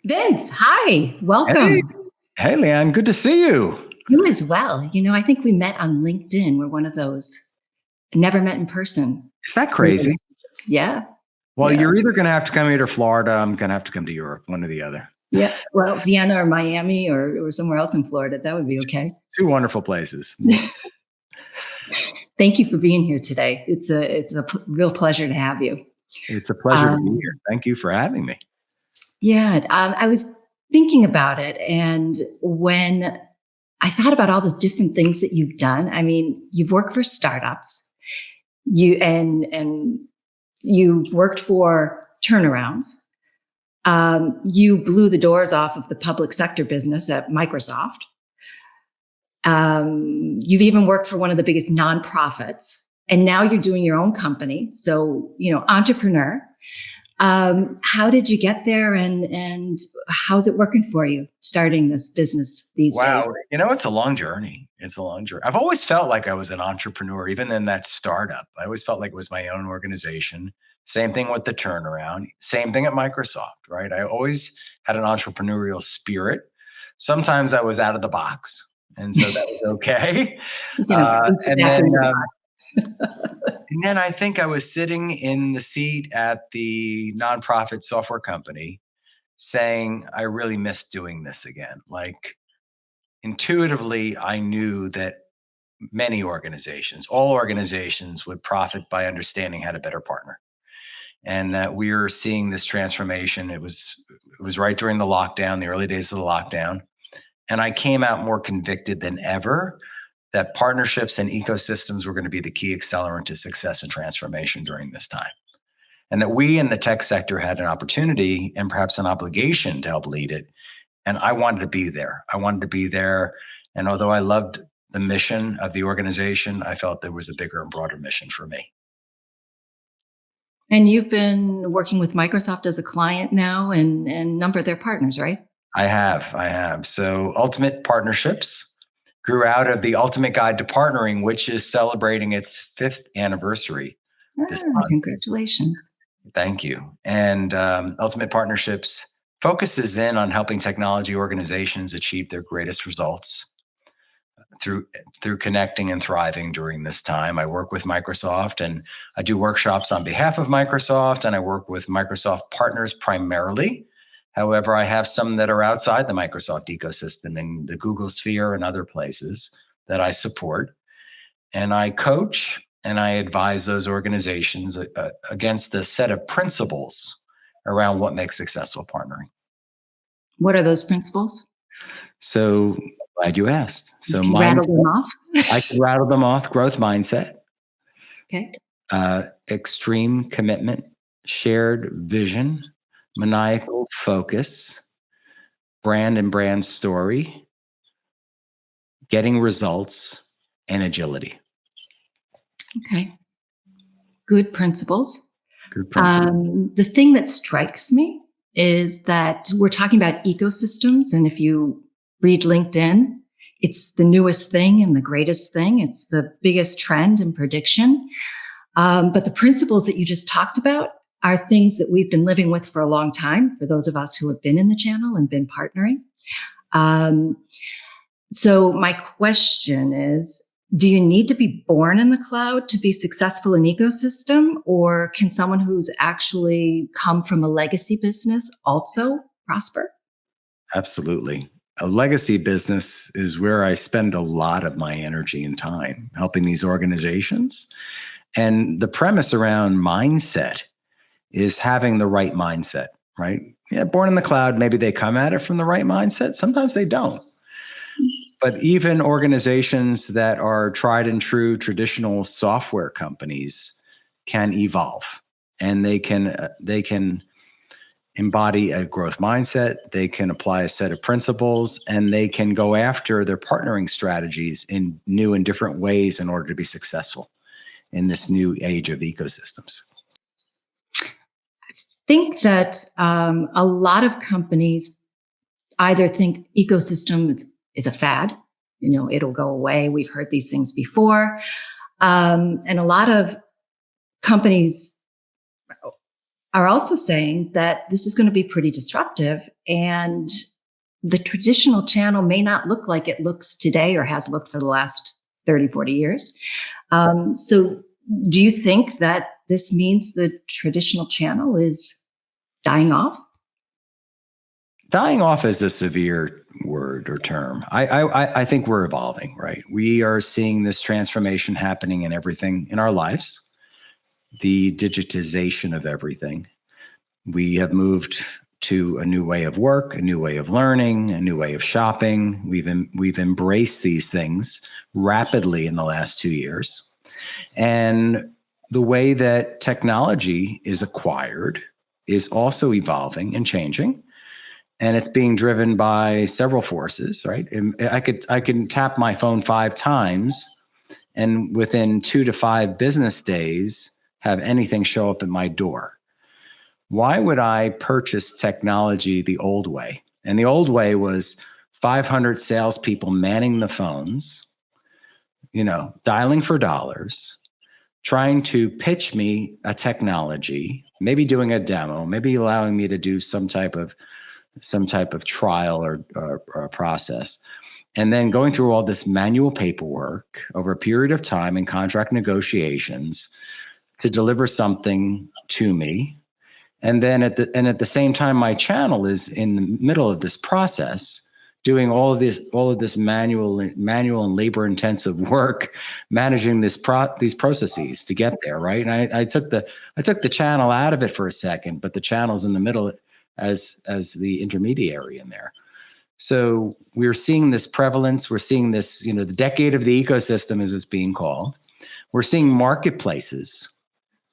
Vince, hi, Hey, welcome. hey, Leanne, good to see you. You as well. I think we met on LinkedIn. We're one of those never met in person Is that crazy? relationships. Yeah, Well, yeah, you're either going to have to come here to Florida. I'm going to have to come to Europe, one or the other. yeah. Well, Vienna or Miami or somewhere else in Florida, that would be okay. Two wonderful places. Thank you for being here today. It's a real pleasure to have you. It's a pleasure to be Um, here. Thank you for having me. yeah, I was thinking about it, and when I thought about all the different things that you've done, I mean, you've worked for startups, and you've worked for turnarounds. You blew the doors off of the public sector business at Microsoft. You've even worked for one of the biggest nonprofits, and now you're doing your own company. So, entrepreneur. How did you get there, and how's it working for you starting this business these days? Wow. It's a long journey. It's a long journey. I've always felt like I was an entrepreneur, even in that startup. I always felt like it was my own organization. Same thing with the turnaround. Same thing at Microsoft, right? I always had an entrepreneurial spirit. Sometimes I was out of the box, and so that was okay. You're gonna boot you And back then into the And then I think I was sitting in the seat at the nonprofit software company saying, I really miss doing this again. Like intuitively, I knew that all organizations would profit by understanding how to better partner. And that we are seeing this transformation. It was right during the lockdown, the early days of the lockdown. And I came out more convicted than ever that partnerships and ecosystems were going to be the key accelerant to success and transformation during this time. And that we in the tech sector had an opportunity and perhaps an obligation to help lead it. And I wanted to be there. I wanted to be there. And although I loved the mission of the organization, I felt there was a bigger and broader mission for me. And you've been working with Microsoft as a client now and a number of their partners, right? I have. So Ultimate Partnerships grew out of the Ultimate Guide to Partnering, which is celebrating its fifth anniversary this month. Congratulations. Thank you. And Ultimate Partnerships focuses in on helping technology organizations achieve their greatest results through connecting and thriving during this time. I work with Microsoft, and I do workshops on behalf of Microsoft, and I work with Microsoft partners primarily. However, I have some that are outside the Microsoft ecosystem in the Google sphere and other places that I support. And I coach and I advise those organizations against a set of principles around what makes successful partnering. What are those principles? So glad you asked. So Can you rattle them mindset, off? I can rattle them off: growth mindset, Okay. extreme commitment, shared vision, maniacal focus, brand and brand story, getting results, and agility. Okay. Good principles. Good principles. The thing that strikes me is that we're talking about ecosystems. And if you read LinkedIn, it's the newest thing and the greatest thing. It's the biggest trend and prediction. But the principles that you just talked about are things that we've been living with for a long time, for those of us who have been in the channel and been partnering. So my question is, do you need to be born in the cloud to be successful in ecosystem, or can someone who's actually come from a legacy business also prosper? Absolutely. A legacy business is where I spend a lot of my energy and time helping these organizations. And the premise around mindset is having the right mindset, right? Yeah, born in the cloud, maybe they come at it from the right mindset. Sometimes they don't. But even organizations that are tried and true traditional software companies can evolve, and they can embody a growth mindset. They can apply a set of principles, and they can go after their partnering strategies in new and different ways in order to be successful in this new age of ecosystems. Think that a lot of companies either think ecosystem is a fad, it'll go away. We've heard these things before. And a lot of companies are also saying that this is going to be pretty disruptive, and the traditional channel may not look like it looks today or has looked for the last 30, 40 years. So do you think that this means the traditional channel is dying off? Dying off is a severe word or term. I think we're evolving, right? We are seeing this transformation happening in everything in our lives, the digitization of everything. We have moved to a new way of work, a new way of learning, a new way of shopping. We've embraced these things rapidly in the last 2 years. And the way that technology is acquired is also evolving and changing. And it's being driven by several forces, right? And I can tap my phone 5 times and within 2 to 5 business days have anything show up at my door. Why would I purchase technology the old way? And the old way was 500 salespeople manning the phones, dialing for dollars, trying to pitch me a technology, maybe doing a demo, maybe allowing me to do some type of trial or process, and then going through all this manual paperwork over a period of time and contract negotiations to deliver something to me. And then at the same time, my channel is in the middle of this process, doing all of this manual and labor intensive work, managing these processes to get there, right? And I took the channel out of it for a second, but the channel's in the middle as the intermediary in there. So we're seeing this prevalence. We're seeing this, the decade of the ecosystem, as it's being called. We're seeing marketplaces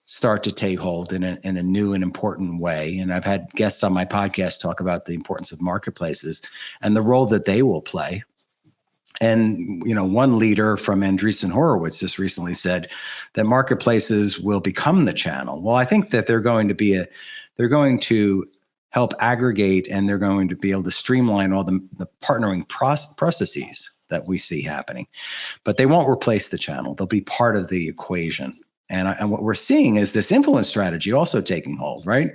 start to take hold in a new and important way. And I've had guests on my podcast talk about the importance of marketplaces and the role that they will play. And, one leader from Andreessen Horowitz just recently said that marketplaces will become the channel. Well, I think that they're going to help aggregate, and they're going to be able to streamline all the partnering processes that we see happening. But they won't replace the channel. They'll be part of the equation. And what we're seeing is this influence strategy also taking hold, right?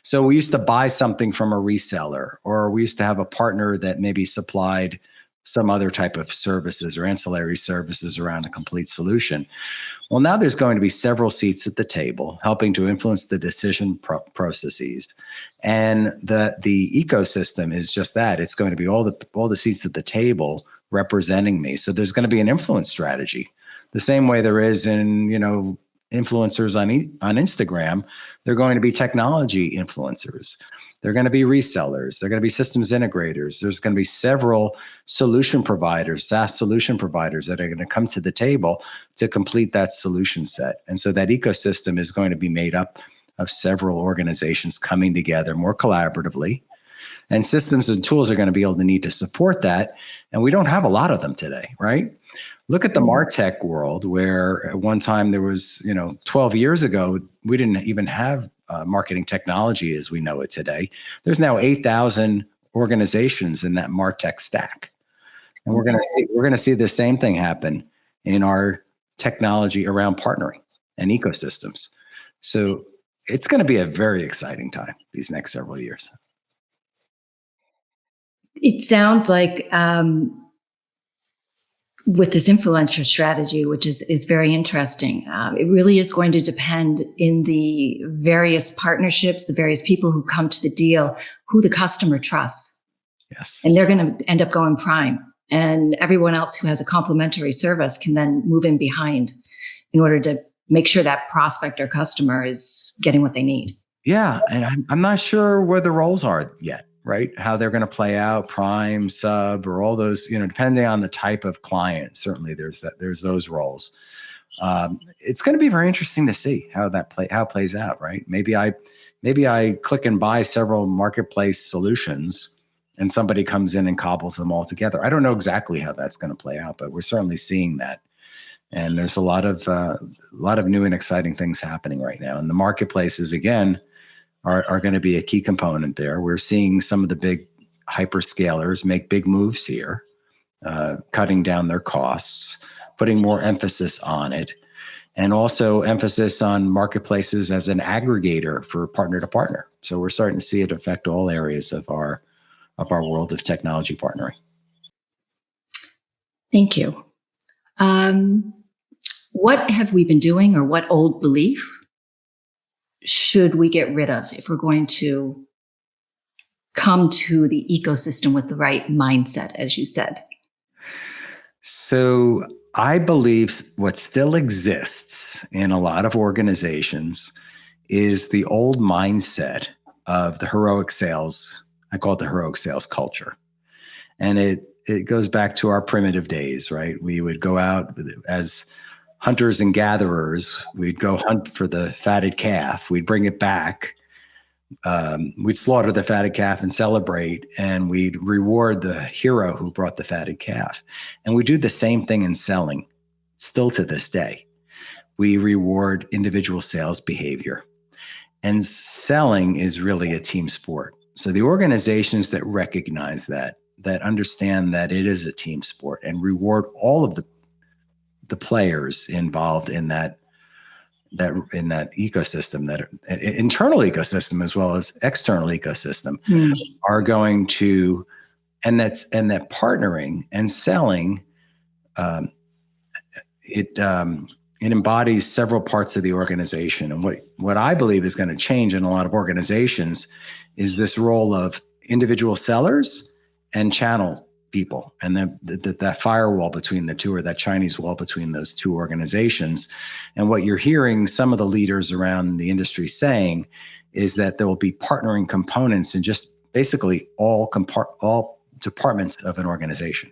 So we used to buy something from a reseller, or we used to have a partner that maybe supplied some other type of services or ancillary services around a complete solution. Well, now there's going to be several seats at the table helping to influence the decision processes. And the ecosystem is just that. It's going to be all the seats at the table representing me. So there's going to be an influence strategy. The same way there is in, influencers on Instagram. They're going to be technology influencers. They're going to be resellers. They're going to be systems integrators. There's going to be several solution providers, SaaS solution providers, that are going to come to the table to complete that solution set. And so that ecosystem is going to be made up of several organizations coming together more collaboratively. And systems and tools are going to be able to need to support that. And we don't have a lot of them today, right? Look at the MarTech world, where at one time there was, 12 years ago, we didn't even have marketing technology as we know it today. There's now 8,000 organizations in that MarTech stack. And we're going to see the same thing happen in our technology around partnering and ecosystems. So it's going to be a very exciting time these next several years. It sounds like with this influencer strategy, which is very interesting, it really is going to depend in the various partnerships, the various people who come to the deal, who the customer trusts. Yes. And they're going to end up going prime. And everyone else who has a complementary service can then move in behind in order to make sure that prospect or customer is getting what they need. Yeah. And I'm not sure where the roles are yet, right? How they're going to play out, prime, sub, or all those, depending on the type of client. Certainly there's those roles. It's going to be very interesting to see how it plays out, right? Maybe I click and buy several marketplace solutions and somebody comes in and cobbles them all together. I don't know exactly how that's going to play out, but we're certainly seeing that. And there's a lot of new and exciting things happening right now. And the marketplaces, again, are going to be a key component there. We're seeing some of the big hyperscalers make big moves here, cutting down their costs, putting more emphasis on it. and also emphasis on marketplaces as an aggregator for partner to partner. So we're starting to see it affect all areas of our world of technology partnering. Thank you. What have we been doing, or what old belief should we get rid of if we're going to come to the ecosystem with the right mindset, as you said? So I believe what still exists in a lot of organizations is the old mindset of the heroic sales. I call it the heroic sales culture. And it goes back to our primitive days, right? We would go out as hunters and gatherers. We'd go hunt for the fatted calf. We'd bring it back. We'd slaughter the fatted calf and celebrate, and we'd reward the hero who brought the fatted calf. And we do the same thing in selling still to this day. We reward individual sales behavior. And selling is really a team sport. So the organizations that recognize that understand that it is a team sport and reward all of the players involved in that ecosystem, that internal ecosystem as well as external ecosystem, are going to, and that partnering and selling, it embodies several parts of the organization. And what I believe is going to change in a lot of organizations is this role of individual sellers and channel people, and that firewall between the two, or that Chinese wall between those two organizations. And what you're hearing some of the leaders around the industry saying is that there will be partnering components in just basically all departments of an organization.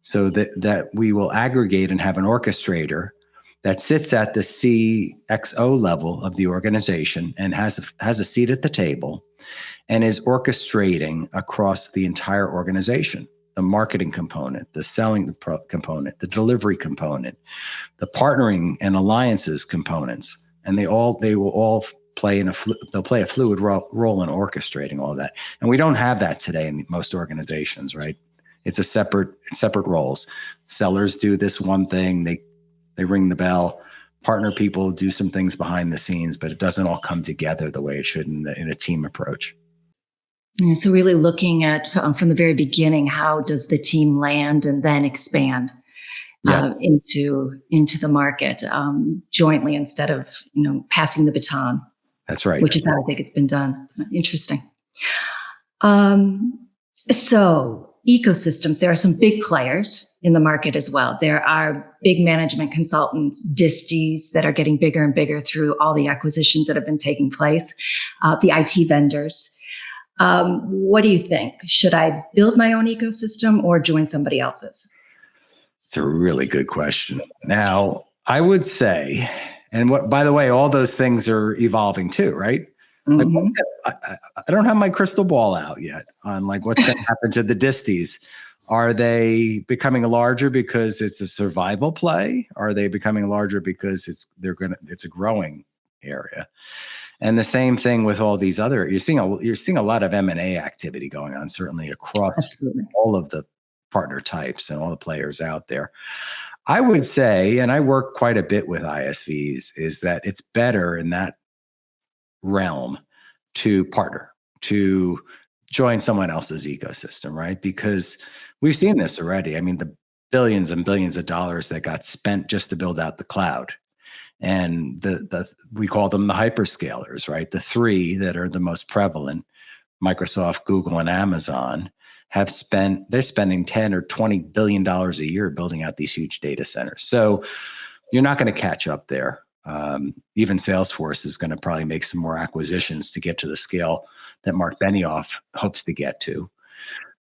So that we will aggregate and have an orchestrator that sits at the CXO level of the organization and has a seat at the table and is orchestrating across the entire organization. The marketing component, the selling component, the delivery component, the partnering and alliances components, and they will all play they'll play a fluid role in orchestrating all that. And we don't have that today in most organizations, right? It's a separate roles. Sellers do this one thing, they ring the bell. Partner people do some things behind the scenes, but it doesn't all come together the way it should in a team approach. Yeah, so really looking at from the very beginning, how does the team land and then expand into the market jointly, instead of passing the baton. That's right. Which is how I think it's been done. Interesting. So ecosystems, there are some big players in the market as well. There are big management consultants, disties, that are getting bigger and bigger through all the acquisitions that have been taking place, the IT vendors. What do you think? Should I build my own ecosystem or join somebody else's? It's a really good question. Now, I would say, and by the way, all those things are evolving too, right? Mm-hmm. I don't have my crystal ball out yet on what's going to happen to the disties. Are they becoming larger because it's a survival play? Are they becoming larger because it's a growing area? And the same thing with all these other. You're seeing a lot of M&A activity going on, certainly across all of the partner types and all the players out there. I would say, and I work quite a bit with ISVs, is that it's better in that realm to partner, to join someone else's ecosystem, right? Because we've seen this already. I mean, the billions and billions of dollars that got spent just to build out the cloud. And we call them the hyperscalers, right? The three that are the most prevalent, Microsoft, Google, and Amazon, they're spending 10 or $20 billion a year building out these huge data centers. So you're not going to catch up there. Even Salesforce is going to probably make some more acquisitions to get to the scale that Mark Benioff hopes to get to.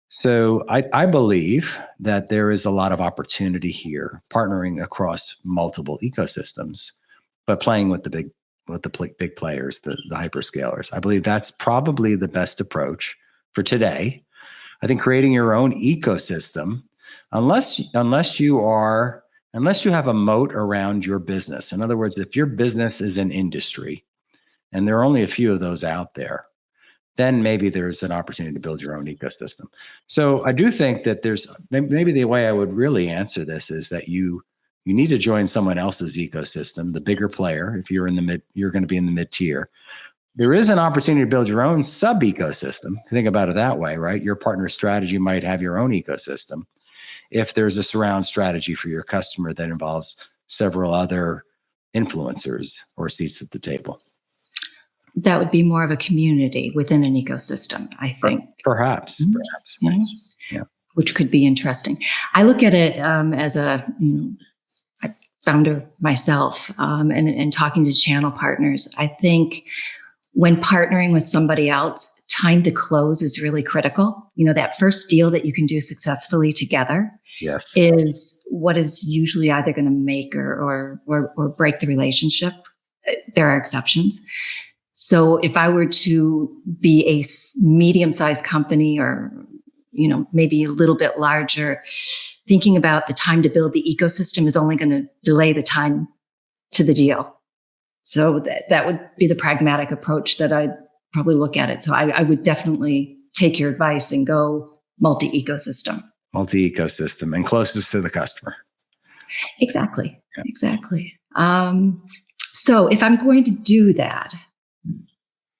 So I believe that there is a lot of opportunity here, partnering across multiple ecosystems, but playing with the big players, the hyperscalers. I believe that's probably the best approach for today. I think creating your own ecosystem, unless you have a moat around your business. In other words, if your business is an industry, and there are only a few of those out there, then maybe there's an opportunity to build your own ecosystem. So I do think that there's maybe the way I would really answer this is that you You need to join someone else's ecosystem, the bigger player. If you're in the mid, you're going to be in the mid tier. There is an opportunity to build your own sub ecosystem. Think about it that way, right? Your partner strategy might have your own ecosystem. If there's a surround strategy for your customer that involves several other influencers or seats at the table. That would be more of a community within an ecosystem, I think. Perhaps. Yeah. Which could be interesting. I look at it as a founder myself, and talking to channel partners. I think when partnering with somebody else, time to close is really critical. That first deal that you can do successfully together is what is usually either going to make or break the relationship. There are exceptions. So if I were to be a medium-sized company or, maybe a little bit larger, thinking about the time to build the ecosystem is only going to delay the time to the deal. So that would be the pragmatic approach that I'd probably look at it. So I would definitely take your advice and go multi-ecosystem. Multi-ecosystem and closest to the customer. Exactly. Yeah. Exactly. So if I'm going to do that,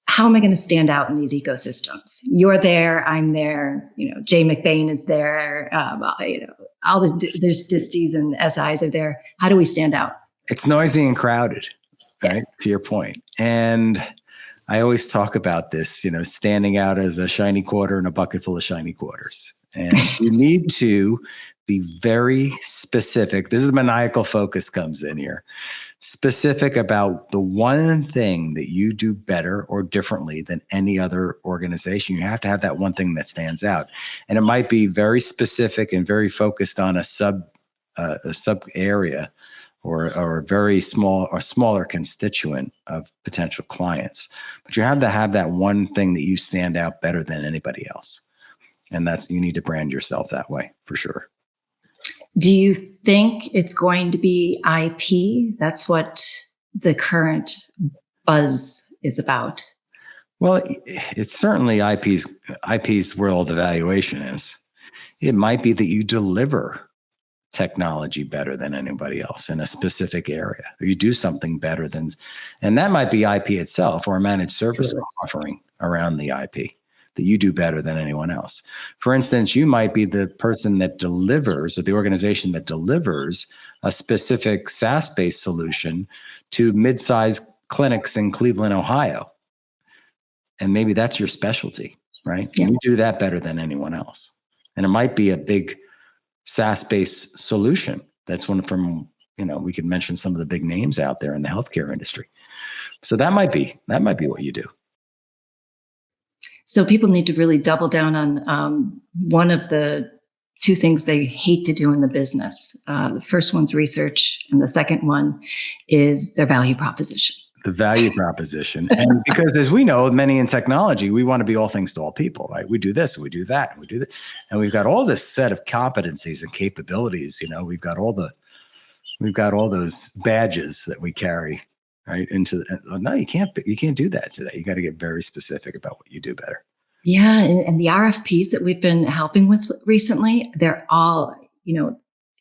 how am I going to stand out in these ecosystems? You're there, I'm there, Jay McBain is there, all the disties and SIs are there. How do we stand out? It's noisy and crowded, right? To your point. And I always talk about this, standing out as a shiny quarter in a bucket full of shiny quarters. And you need to be very specific. This is maniacal focus comes in here. Specific about the one thing that you do better or differently than any other organization. You have to have that one thing that stands out. And it might be very specific and very focused on a sub area or a very small or smaller constituent of potential clients. But you have to have that one thing that you stand out better than anybody else. And you need to brand yourself that way for sure. Do you think it's going to be IP? That's what the current buzz is about. Well, it's certainly IP's where all the valuation is. It might be that you deliver technology better than anybody else in a specific area, or you do something better than, and that might be IP itself or a managed service offering around the IP that you do better than anyone else. For instance, you might be the person that delivers, or the organization that delivers a specific SaaS-based solution to mid-sized clinics in Cleveland, Ohio. And maybe that's your specialty, right? Yeah. You do that better than anyone else. And it might be a big SaaS-based solution. That's one from, we could mention some of the big names out there in the healthcare industry. So that might be what you do. So people need to really double down on one of the two things they hate to do in the business. The first one's research, and the second one is their value proposition. The value proposition. And because as we know, many in technology, we want to be all things to all people, right? We do this, we do that, we do that. And we've got all this set of competencies and capabilities. We've got all those badges that we carry. Right no, you can't do that today. You got to get very specific about what you do better. Yeah, and the RFPs that we've been helping with recently, they're all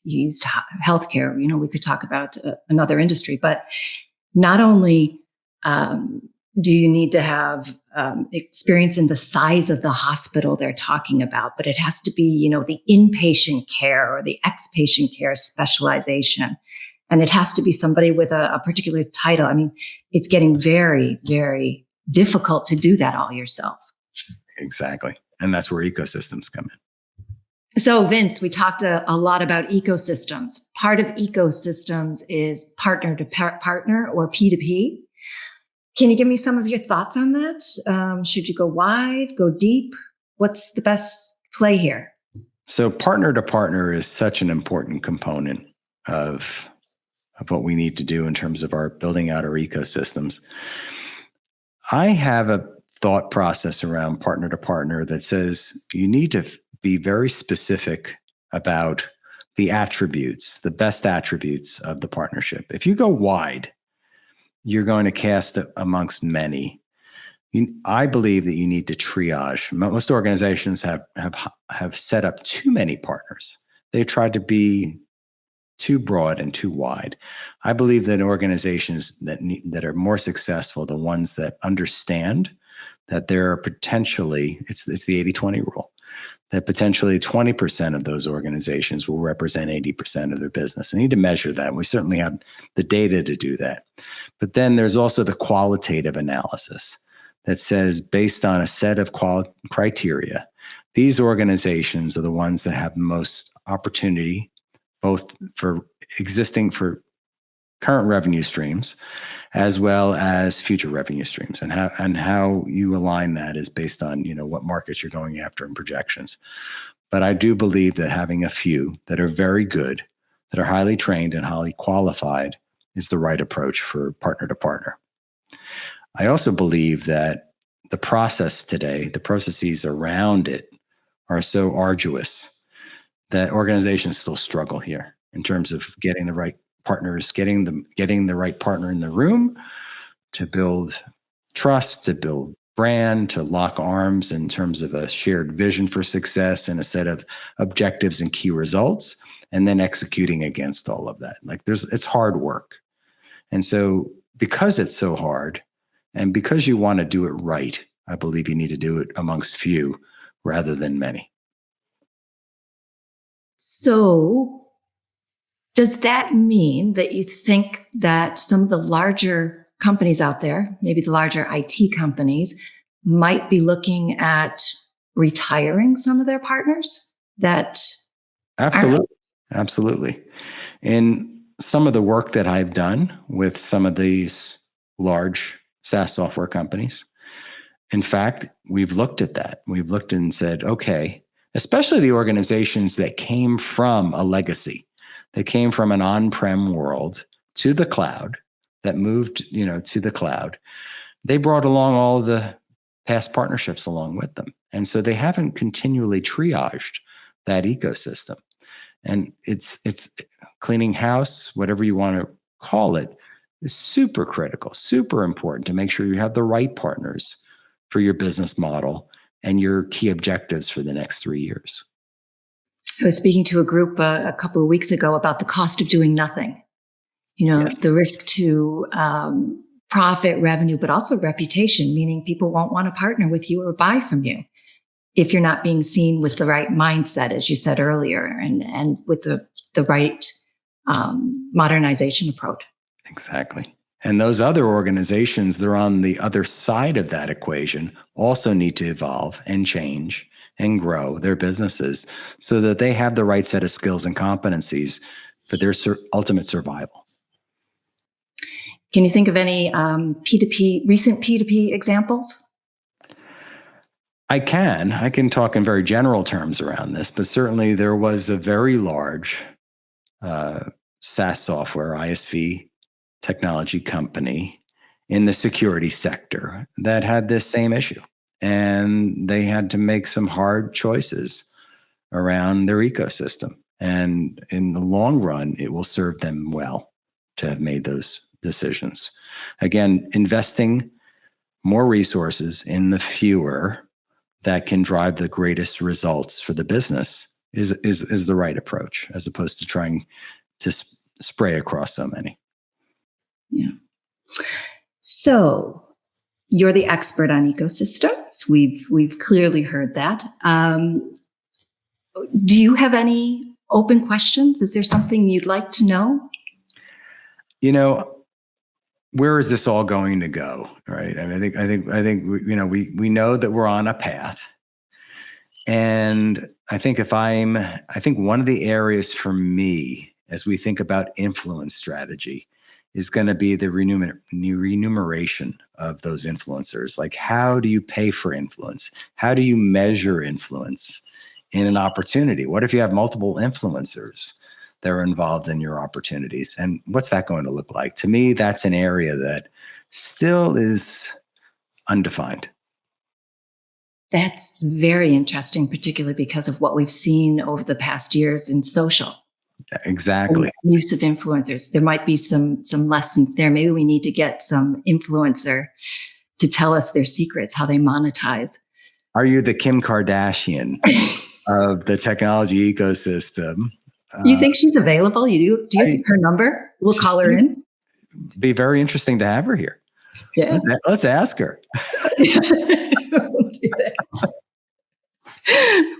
used healthcare. We could talk about another industry, but not only do you need to have experience in the size of the hospital they're talking about, but it has to be the inpatient care or the ex-patient care specialization. And it has to be somebody with a particular title. I mean, it's getting very, very difficult to do that all yourself. Exactly. And that's where ecosystems come in. So, Vince, we talked a lot about ecosystems. Part of ecosystems is partner to partner or P2P. Can you give me some of your thoughts on that? Should you go wide, go deep? What's the best play here? So partner to partner is such an important component of what we need to do in terms of our building out our ecosystems. I have a thought process around partner to partner that says you need to be very specific about the attributes, the best attributes of the partnership. If you go wide, you're going to cast amongst many. I believe that you need to triage. Most organizations have set up too many partners. They've tried to be too broad and too wide. I believe that organizations that are more successful, the ones that understand that there are potentially, it's the 80-20 rule, that potentially 20% of those organizations will represent 80% of their business. I need to measure that. We certainly have the data to do that. But then there's also the qualitative analysis that says, based on a set of criteria, these organizations are the ones that have the most opportunity, both for current revenue streams, as well as future revenue streams. And how you align that is based on, what markets you're going after and projections. But I do believe that having a few that are very good, that are highly trained and highly qualified, is the right approach for partner to partner. I also believe that the process today, the processes around it, are so arduous that organizations still struggle here in terms of getting the right partners, getting the right partner in the room to build trust, to build brand, to lock arms in terms of a shared vision for success and a set of objectives and key results, and then executing against all of that. It's hard work. And so because it's so hard, and because you want to do it right, I believe you need to do it amongst few rather than many. So does that mean that you think that some of the larger companies out there, maybe the larger IT companies, might be looking at retiring some of their partners? Absolutely. In some of the work that I've done with some of these large SaaS software companies, in fact, we've looked at that. We've looked and said, okay, especially the organizations that came from a legacy, that came from an on-prem world to the cloud, that moved, to the cloud, they brought along all of the past partnerships along with them. And so they haven't continually triaged that ecosystem. And it's cleaning house, whatever you want to call it, is super critical, super important to make sure you have the right partners for your business model and your key objectives for the next 3 years. I was speaking to a group a couple of weeks ago about the cost of doing nothing. Yes. The risk to profit, revenue, but also reputation, meaning people won't want to partner with you or buy from you if you're not being seen with the right mindset, as you said earlier, and with the right modernization approach. Exactly. And those other organizations, they're on the other side of that equation, also need to evolve and change and grow their businesses so that they have the right set of skills and competencies for their ultimate survival. Can you think of any recent P2P examples? I can talk in very general terms around this, but certainly there was a very large SaaS software, ISV technology company in the security sector that had this same issue. And they had to make some hard choices around their ecosystem. And in the long run, it will serve them well to have made those decisions. Again, investing more resources in the fewer that can drive the greatest results for the business is the right approach, as opposed to trying to spray across so many. Yeah. So you're the expert on ecosystems. We've clearly heard that. Do you have any open questions? Is there something you'd like to know? Where is this all going to go? Right. I mean, I think we know that we're on a path, and I think one of the areas for me as we think about influence strategy is going to be the remuneration of those influencers. Like, how do you pay for influence? How do you measure influence in an opportunity? What if you have multiple influencers that are involved in your opportunities? And what's that going to look like? To me, that's an area that still is undefined. That's very interesting, particularly because of what we've seen over the past years in social. Exactly. Use of influencers. There might be some lessons there. Maybe we need to get some influencer to tell us their secrets, how they monetize. Are you the Kim Kardashian of the technology ecosystem? You think she's available? Do you have her number? We'll She call her seems in. be very interesting to have her here. Yeah. Let's ask her. We'll do that.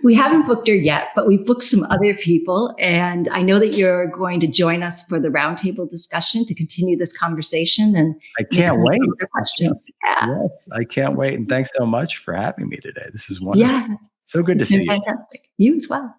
We haven't booked her yet, but we've booked some other people. And I know that you're going to join us for the roundtable discussion to continue this conversation and I can't wait. some other questions. Yeah. Yes, I can't wait. And thanks so much for having me today. This is wonderful. Yeah. So good to It's been see you. fantastic. You as well.